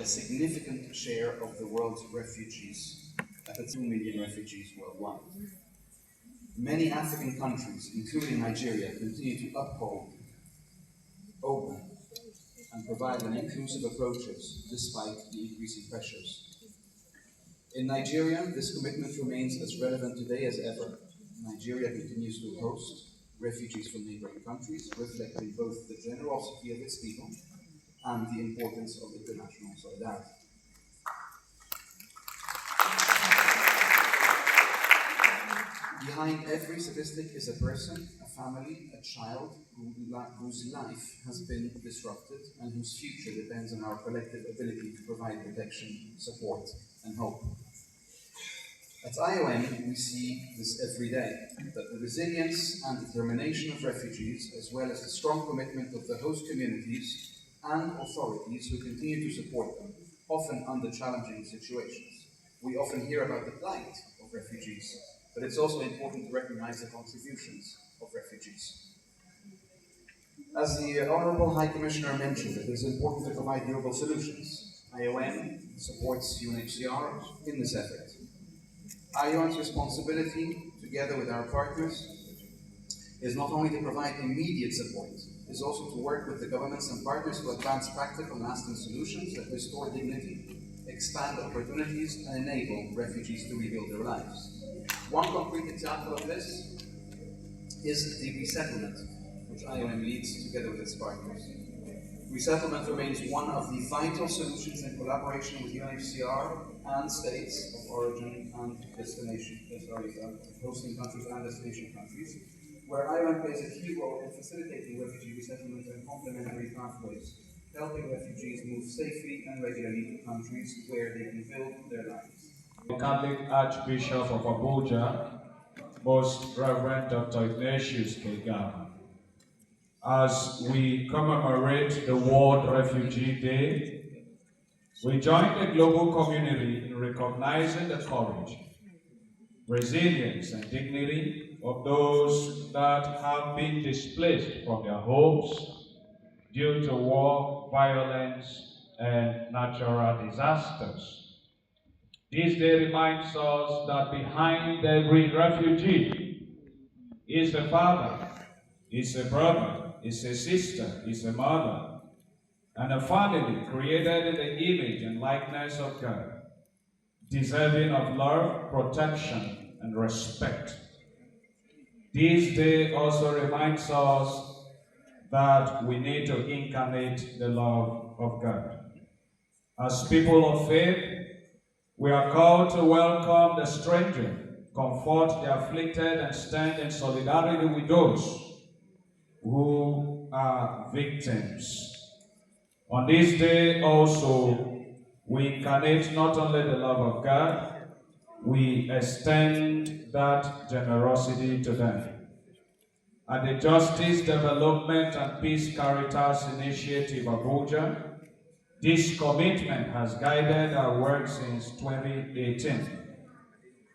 a significant share of the world's refugees, at 2 million refugees worldwide. Many African countries, including Nigeria, continue to uphold open and provide an inclusive approaches despite the increasing pressures. In Nigeria, this commitment remains as relevant today as ever. Nigeria continues to host refugees from neighboring countries, reflecting both the generosity of its people and the importance of international solidarity. Behind every statistic is a person, a family, a child whose life has been disrupted and whose future depends on our collective ability to provide protection, support, and hope. At IOM, we see this every day, that the resilience and determination of refugees, as well as the strong commitment of the host communities and authorities who continue to support them, often under challenging situations. We often hear about the plight of refugees, but it's also important to recognize the contributions of refugees. As the Honourable High Commissioner mentioned, it is important to provide durable solutions. IOM supports UNHCR in this effort. IOM's responsibility, together with our partners, is not only to provide immediate support, it is also to work with the governments and partners to advance practical, lasting solutions that restore dignity, expand opportunities, and enable refugees to rebuild their lives. One concrete example of this is the resettlement, which IOM leads together with its partners. Resettlement remains one of the vital solutions in collaboration with UNHCR and states of origin and destination, hosting countries and destination countries, where IOM plays a key role in facilitating refugee resettlement and complementary pathways, helping refugees move safely and regularly to countries where they can build their lives. The Catholic Archbishop of Abuja, Most Reverend Dr. Ignatius Kegama. As we commemorate the World Refugee Day, we join the global community in recognizing the courage, resilience, and dignity of those that have been displaced from their homes due to war, violence, and natural disasters. This day reminds us that behind every refugee is a father, is a brother, is a sister, is a mother, and a family created in the image and likeness of God, deserving of love, protection, and respect. This day also reminds us that we need to incarnate the love of God. As people of faith, we are called to welcome the stranger, comfort the afflicted, and stand in solidarity with those who are victims. On this day also, we incarnate not only the love of God, we extend that generosity to them. At the Justice, Development and Peace Caritas Initiative Abuja, this commitment has guided our work since 2018.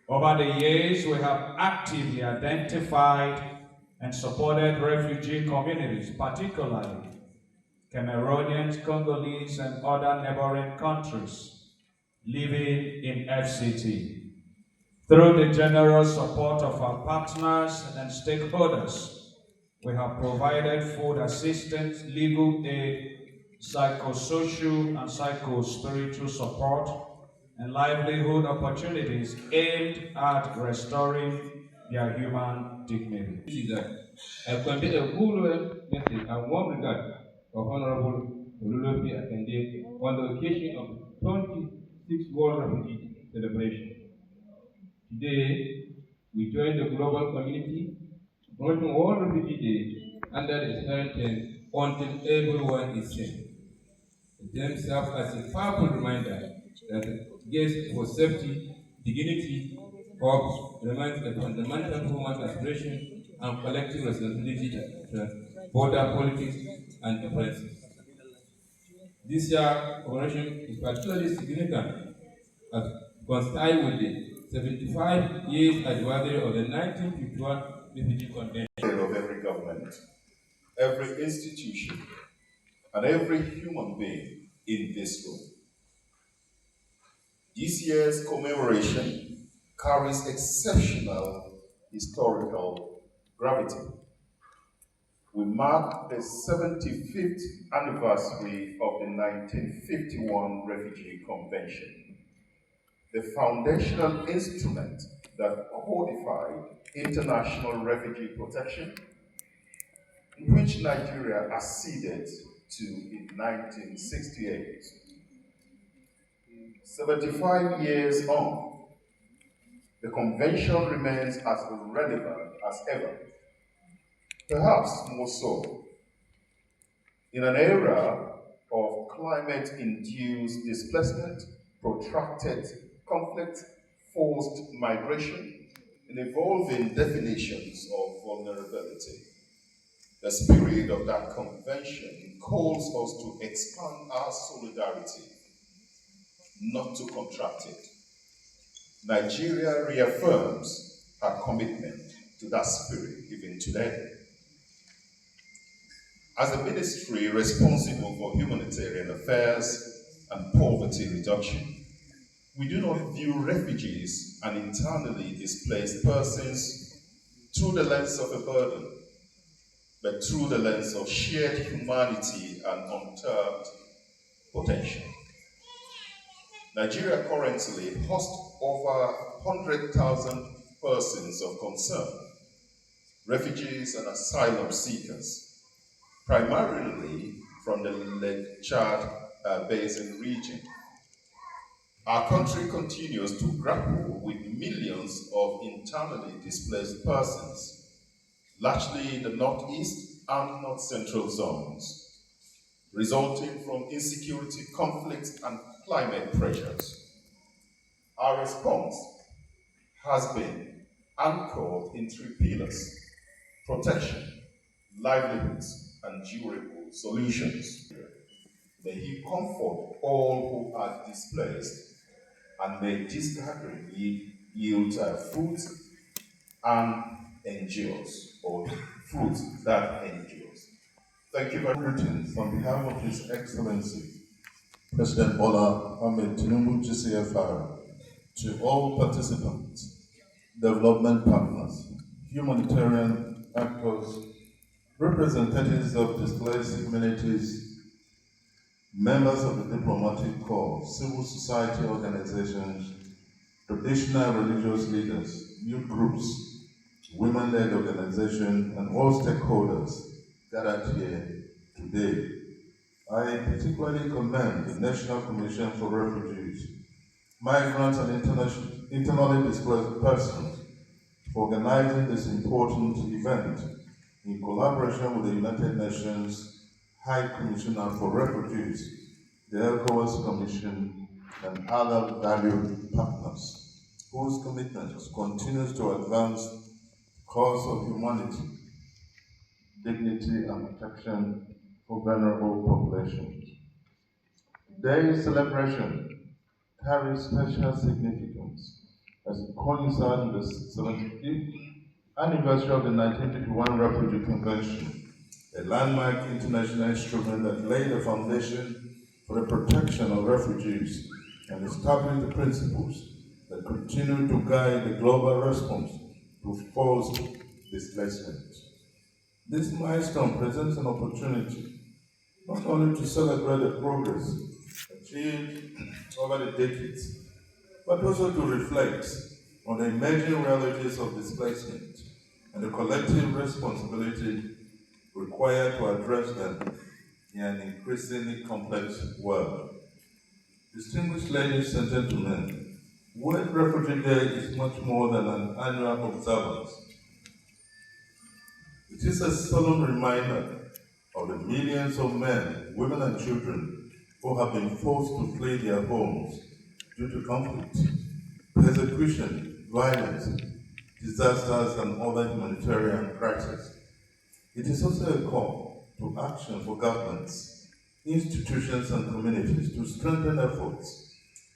Over the years, we have actively identified and supported refugee communities, particularly Cameroonians, Congolese, and other neighboring countries living in FCT. Through the generous support of our partners and stakeholders, we have provided food assistance, legal aid, psychosocial and psycho-spiritual support, and livelihood opportunities aimed at restoring their human dignity. I convey a good message and warm regard of Honorable Olulobi attended on the occasion of the 26th World Refugee Celebration. Today, we join the global community promoting World Refugee Day under the current theme, Until Everyone is Safe. The theme serves as a powerful reminder that gaze for safety, dignity, hope remains a fundamental human aspiration and collective responsibility to border politics and differences. This year's commemoration is particularly significant as coincide with the 75 years anniversary of the 1951 Refugee Convention. Of every government, every institution, and every human being in this room. This year's commemoration carries exceptional historical gravity. We mark the 75th anniversary of the 1951 Refugee Convention, the foundational instrument that codified international refugee protection, in which Nigeria acceded to in 1968. 75 years on, the convention remains as relevant as ever, perhaps more so. In an era of climate-induced displacement, protracted conflict, forced migration, and evolving definitions of vulnerability, the spirit of that convention calls us to expand our solidarity, not to contract it. Nigeria reaffirms her commitment to that spirit even today. As a ministry responsible for humanitarian affairs and poverty reduction, we do not view refugees and internally displaced persons through the lens of a burden, but through the lens of shared humanity and untapped potential. Nigeria currently hosts over 100,000 persons of concern, refugees and asylum seekers, primarily from the Lake Chad Basin region. Our country continues to grapple with millions of internally displaced persons, largely in the northeast and north central zones, resulting from insecurity, conflict, and climate pressures. Our response has been anchored in three pillars: protection, livelihoods, and durable solutions. May He comfort all who are displaced, and may this gathering yield fruit and endures, or fruit that endures. Thank you very much. Greetings on behalf of His Excellency President Bola Ahmed Tinubu GCFR to all participants, development partners, humanitarian actors, representatives of displaced communities, members of the diplomatic corps, civil society organizations, traditional religious leaders, youth groups, women-led organizations, and all stakeholders gathered here today. I particularly commend the National Commission for Refugees, Migrants and Internally Displaced Persons for organizing this important event in collaboration with the United Nations High Commissioner for Refugees, the ECOWAS Commission, and other valued partners whose commitments continues to advance the cause of humanity, dignity, and protection for vulnerable populations. Today's celebration carries special significance as it coincides with the 75th anniversary of the 1951 Refugee Convention, a landmark international instrument that laid the foundation for the protection of refugees and established the principles that continue to guide the global response to forced displacement. This milestone presents an opportunity not only to celebrate the progress achieved over the decades, but also to reflect on the emerging realities of displacement and the collective responsibility required to address them in an increasingly complex world. Distinguished ladies and gentlemen, World Refugee Day is much more than an annual observance. It is a solemn reminder of the millions of men, women, and children who have been forced to flee their homes due to conflict, persecution, violence, disasters, and other humanitarian crises. It is also a call to action for governments, institutions, and communities to strengthen efforts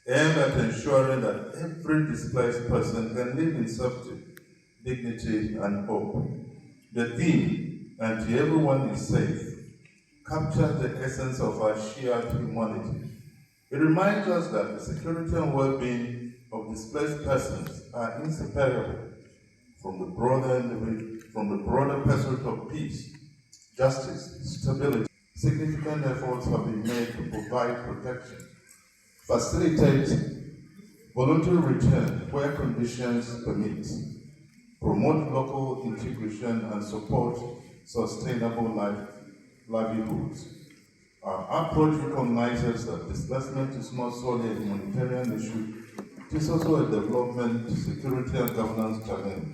aimed at ensuring that every displaced person can live in safety, dignity, and hope. The theme, "Until Everyone is Safe," captures the essence of our shared humanity It reminds us that the security and well-being of displaced persons are inseparable from the broader pursuit of peace, justice, stability. Significant efforts have been made to provide protection, facilitate voluntary return where conditions permit, promote local integration, and support sustainable livelihoods. Our approach recognizes that displacement is not solely a humanitarian issue, it is also a development, security, and governance challenge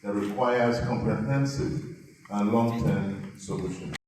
that requires comprehensive and long-term solutions.